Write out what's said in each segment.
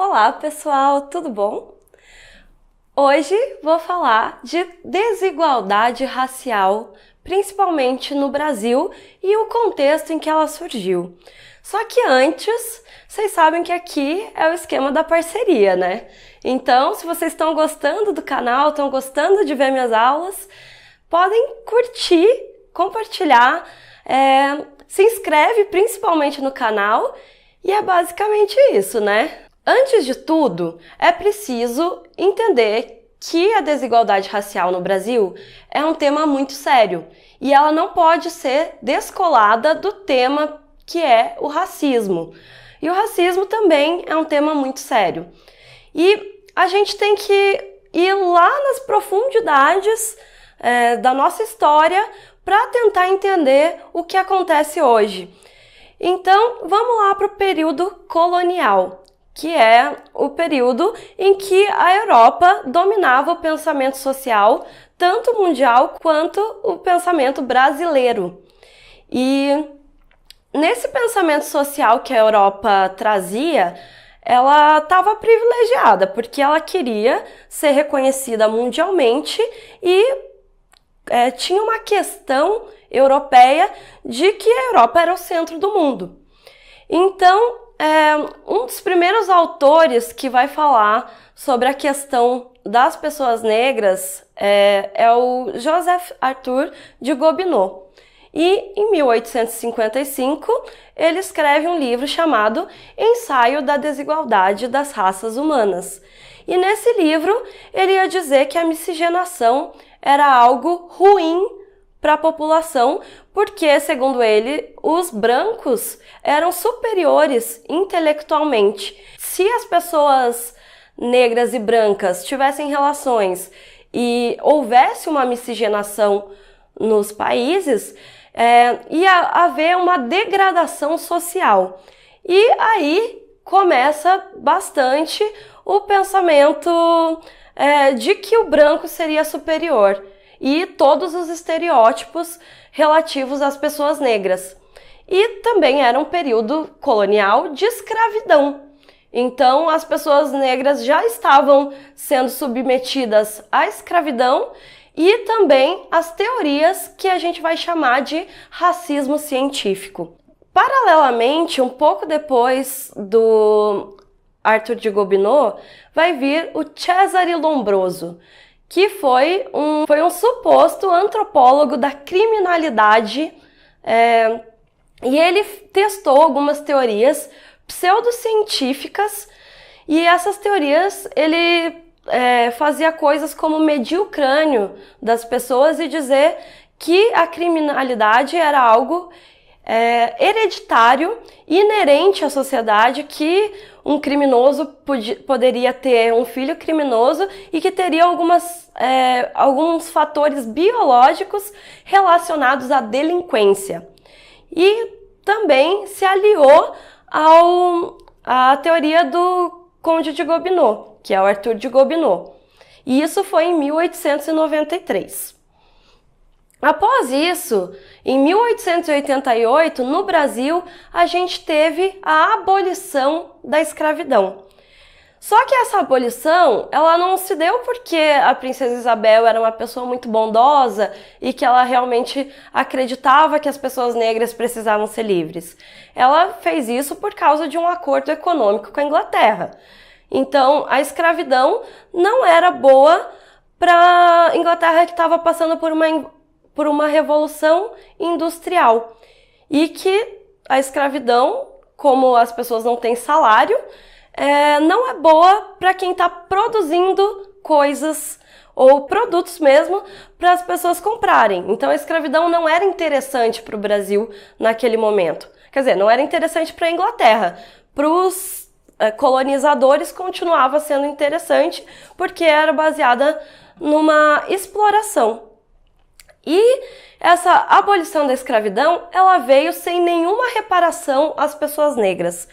Olá pessoal, tudo bom? Hoje vou falar de desigualdade racial, principalmente no Brasil e o contexto em que ela surgiu. Só que antes, vocês sabem que aqui é o esquema da parceria, né? Então, se vocês estão gostando do canal, estão gostando de ver minhas aulas, podem curtir, compartilhar, se inscreve principalmente no canal e é basicamente isso, né? Antes de tudo, é preciso entender que a desigualdade racial no Brasil é um tema muito sério e ela não pode ser descolada do tema que é o racismo. E o racismo também é um tema muito sério. E a gente tem que ir lá nas profundidades da nossa história para tentar entender o que acontece hoje. Então, vamos lá para o período colonial, que é o período em que a Europa dominava o pensamento social, tanto mundial quanto o pensamento brasileiro. E nesse pensamento social que a Europa trazia, ela estava privilegiada, porque ela queria ser reconhecida mundialmente e tinha uma questão europeia de que a Europa era o centro do mundo. Então, um dos primeiros autores que vai falar sobre a questão das pessoas negras é o Joseph Arthur de Gobineau. E em 1855 ele escreve um livro chamado Ensaio da Desigualdade das Raças Humanas. E nesse livro ele ia dizer que a miscigenação era algo ruim para a população, porque, segundo ele, os brancos eram superiores intelectualmente. Se as pessoas negras e brancas tivessem relações e houvesse uma miscigenação nos países, ia haver uma degradação social. E aí começa bastante o pensamento de que o branco seria superior e todos os estereótipos relativos às pessoas negras. E também era um período colonial de escravidão. Então, as pessoas negras já estavam sendo submetidas à escravidão e também às teorias que a gente vai chamar de racismo científico. Paralelamente, um pouco depois do Arthur de Gobineau, vai vir o Cesare Lombroso, que foi um suposto antropólogo da criminalidade, e ele testou algumas teorias pseudocientíficas, e essas teorias ele fazia coisas como medir o crânio das pessoas e dizer que a criminalidade era algo hereditário, inerente à sociedade, que um criminoso poderia ter um filho criminoso e que teria alguns fatores biológicos relacionados à delinquência. E também se aliou à teoria do Conde de Gobineau, que é o Arthur de Gobineau. E isso foi em 1893. Após isso, em 1888, no Brasil, a gente teve a abolição da escravidão. Só que essa abolição, ela não se deu porque a princesa Isabel era uma pessoa muito bondosa e que ela realmente acreditava que as pessoas negras precisavam ser livres. Ela fez isso por causa de um acordo econômico com a Inglaterra. Então, a escravidão não era boa para a Inglaterra, que estava passando por uma revolução industrial, e que a escravidão, como as pessoas não têm salário, não é boa para quem está produzindo coisas ou produtos mesmo para as pessoas comprarem. Então a escravidão não era interessante para o Brasil naquele momento. Quer dizer, não era interessante para a Inglaterra. Para os colonizadores continuava sendo interessante porque era baseada numa exploração. E essa abolição da escravidão, ela veio sem nenhuma reparação às pessoas negras.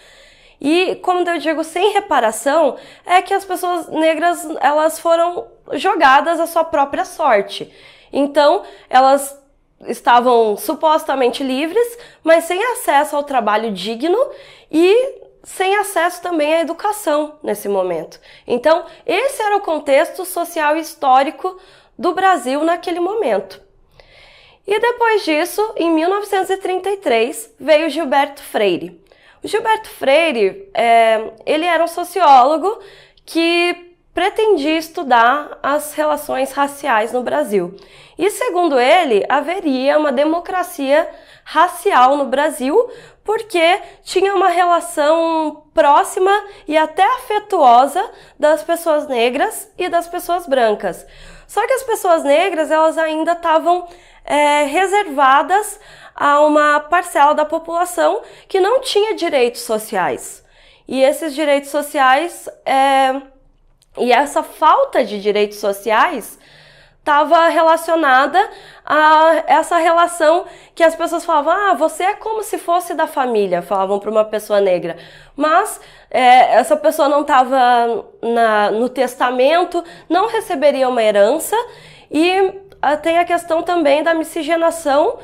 E quando eu digo sem reparação, é que as pessoas negras, elas foram jogadas à sua própria sorte. Então, elas estavam supostamente livres, mas sem acesso ao trabalho digno e sem acesso também à educação nesse momento. Então, esse era o contexto social e histórico do Brasil naquele momento. E depois disso, em 1933, veio Gilberto Freire. O Gilberto Freire, ele era um sociólogo que pretendia estudar as relações raciais no Brasil. E, segundo ele, haveria uma democracia racial no Brasil, porque tinha uma relação próxima e até afetuosa das pessoas negras e das pessoas brancas. Só que as pessoas negras, elas ainda estavam reservadas a uma parcela da população que não tinha direitos sociais. E esses direitos sociais, e essa falta de direitos sociais estava relacionada a essa relação que as pessoas falavam, você é como se fosse da família, falavam para uma pessoa negra. Mas essa pessoa não estava no testamento, não receberia uma herança, e tem a questão também da miscigenação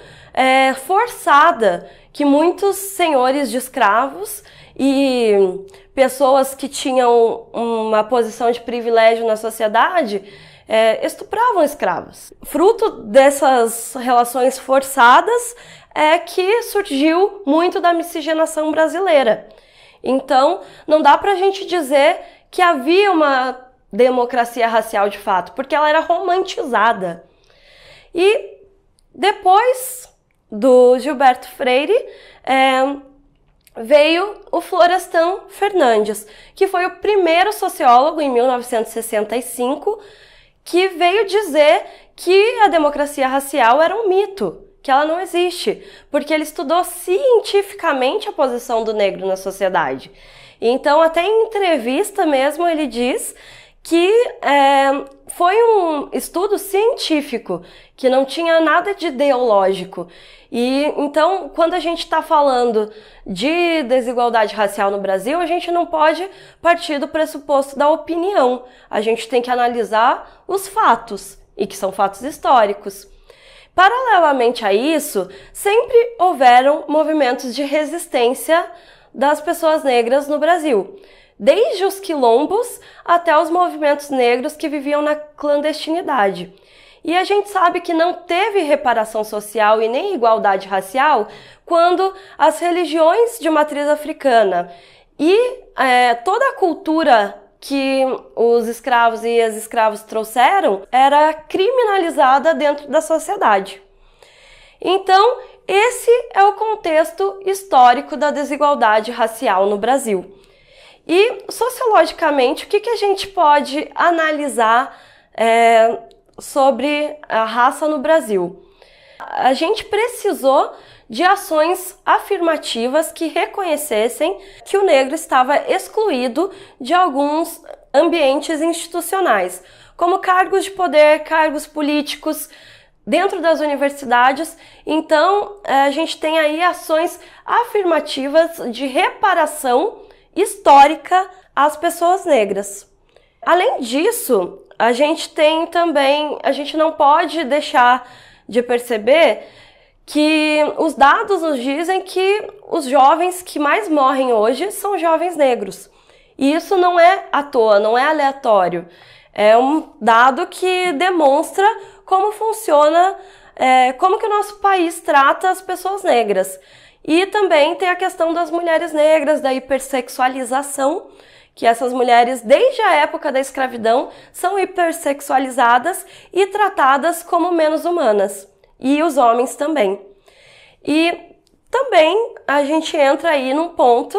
forçada, que muitos senhores de escravos e pessoas que tinham uma posição de privilégio na sociedade estupravam escravos. Fruto dessas relações forçadas é que surgiu muito da miscigenação brasileira. Então, não dá pra gente dizer que havia uma democracia racial de fato, porque ela era romantizada. E depois do Gilberto Freire, veio o Florestan Fernandes, que foi o primeiro sociólogo, em 1965, que veio dizer que a democracia racial era um mito, que ela não existe, porque ele estudou cientificamente a posição do negro na sociedade. Então, até em entrevista mesmo, ele diz que foi um estudo científico, que não tinha nada de ideológico. E então, quando a gente está falando de desigualdade racial no Brasil, a gente não pode partir do pressuposto da opinião. A gente tem que analisar os fatos, e que são fatos históricos. Paralelamente a isso, sempre houveram movimentos de resistência das pessoas negras no Brasil, desde os quilombos até os movimentos negros que viviam na clandestinidade. E a gente sabe que não teve reparação social e nem igualdade racial quando as religiões de matriz africana e toda a cultura que os escravos e as escravas trouxeram era criminalizada dentro da sociedade. Então, esse é o contexto histórico da desigualdade racial no Brasil. E, sociologicamente, o que a gente pode analisar sobre a raça no Brasil? A gente precisou de ações afirmativas que reconhecessem que o negro estava excluído de alguns ambientes institucionais, como cargos de poder, cargos políticos, dentro das universidades. Então, a gente tem aí ações afirmativas de reparação histórica às pessoas negras. Além disso, a gente não pode deixar de perceber que os dados nos dizem que os jovens que mais morrem hoje são jovens negros. E isso não é à toa, não é aleatório. É um dado que demonstra como funciona, como que o nosso país trata as pessoas negras. E também tem a questão das mulheres negras, da hipersexualização, que essas mulheres, desde a época da escravidão, são hipersexualizadas e tratadas como menos humanas. E os homens também. E também a gente entra aí num ponto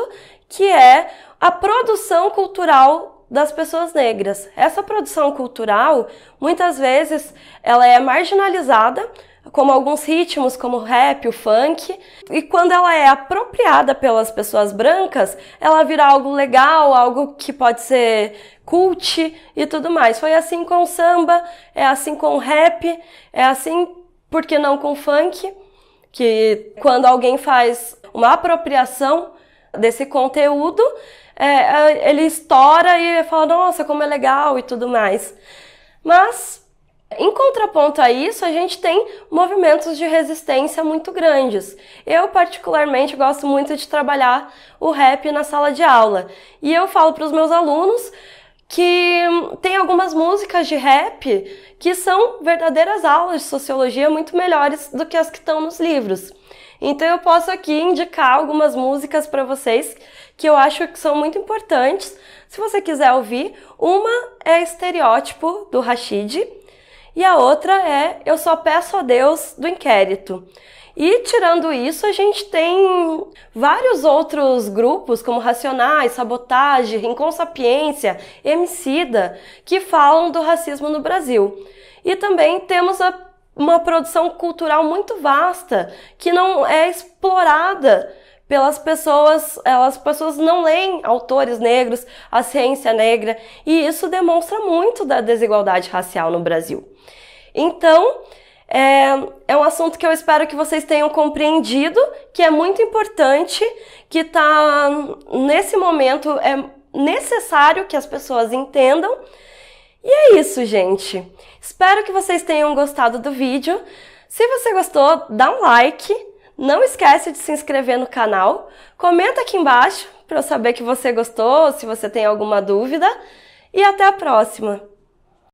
que é a produção cultural das pessoas negras. Essa produção cultural, muitas vezes, ela é marginalizada, como alguns ritmos, como o rap, o funk, e quando ela é apropriada pelas pessoas brancas, ela vira algo legal, algo que pode ser cult e tudo mais. Foi assim com o samba, é assim com o rap, é assim, por que não com o funk, que quando alguém faz uma apropriação desse conteúdo, ele estoura e fala, nossa, como é legal e tudo mais. Mas Em contraponto a isso, a gente tem movimentos de resistência muito grandes. Eu, particularmente, gosto muito de trabalhar o rap na sala de aula. E eu falo para os meus alunos que tem algumas músicas de rap que são verdadeiras aulas de sociologia muito melhores do que as que estão nos livros. Então eu posso aqui indicar algumas músicas para vocês que eu acho que são muito importantes. Se você quiser ouvir, uma é Estereótipo, do Rashid, e a outra é Eu Só Peço a Deus, do Inquérito. E tirando isso, a gente tem vários outros grupos, como Racionais, Sabotagem, Rincon Sapiência, Emicida, que falam do racismo no Brasil. E também temos uma produção cultural muito vasta, que não é explorada pelas pessoas, as pessoas não leem autores negros, a ciência negra, e isso demonstra muito da desigualdade racial no Brasil. Então, é um assunto que eu espero que vocês tenham compreendido, que é muito importante, que nesse momento é necessário que as pessoas entendam. E é isso, gente. Espero que vocês tenham gostado do vídeo. Se você gostou, dá um like. Não esquece de se inscrever no canal. Comenta aqui embaixo para eu saber que você gostou, se você tem alguma dúvida. E até a próxima!